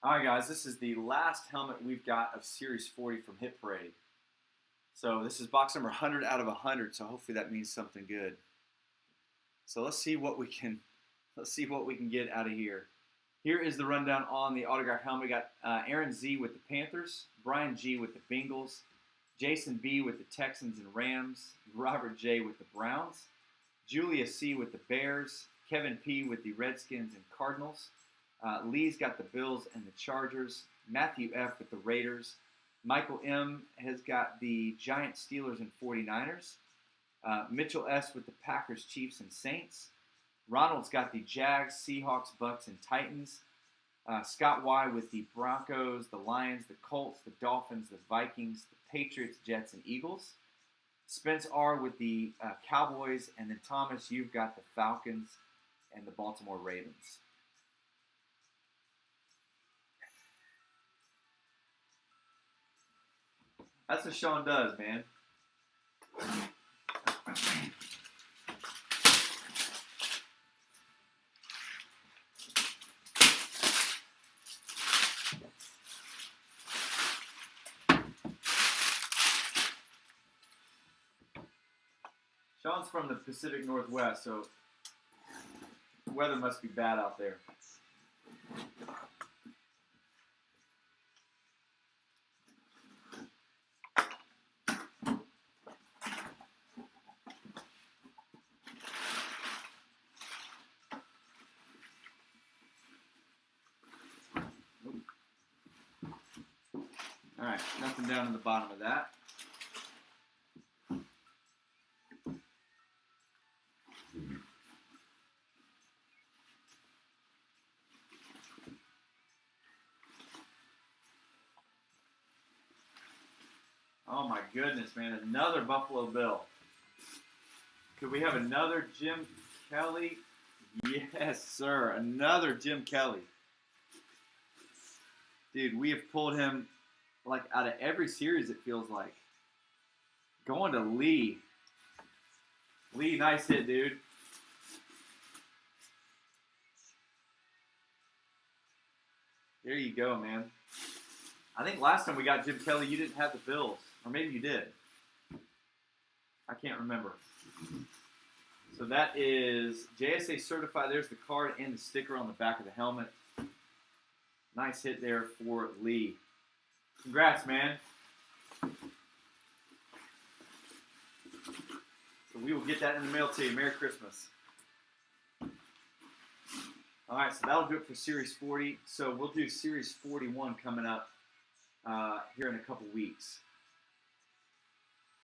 All right, guys, this is the last helmet we've got of Series 40 from Hit Parade. So this is box number 100 out of 100, so hopefully that means something good. So let's see what we can get out of here. Here is the rundown on the autograph helmet. We got Aaron Z with the Panthers, Brian G with the Bengals, Jason B with the Texans and Rams, Robert J with the Browns, Julia C with the Bears, Kevin P with the Redskins and Cardinals. Lee's got the Bills and the Chargers. Matthew F with the Raiders. Michael M has got the Giants, Steelers, and 49ers. Mitchell S with the Packers, Chiefs, and Saints. Ronald's got the Jags, Seahawks, Bucks, and Titans. Scott Y with the Broncos, the Lions, the Colts, the Dolphins, the Vikings, the Patriots, Jets, and Eagles. Spence R with the Cowboys, and then Thomas, you've got the Falcons and the Baltimore Ravens. That's what Sean does, man. Sean's from the Pacific Northwest, so the weather must be bad out there. All right, nothing down in the bottom of that. Oh my goodness, man, another Buffalo Bill. Could we have another Jim Kelly? Yes, sir, another Jim Kelly. Dude, we have pulled him like out of every series, it feels like. Going to Lee. Lee, nice hit, dude. There you go, man. I think last time we got Jim Kelly, you didn't have the Bills. Or maybe you did. I can't remember. So that is JSA certified. There's the card and the sticker on the back of the helmet. Nice hit there for Lee. Congrats, man. So we will get that in the mail to you. Merry Christmas. All right, so that'll do it for Series 40. So we'll do Series 41 coming up here in a couple weeks.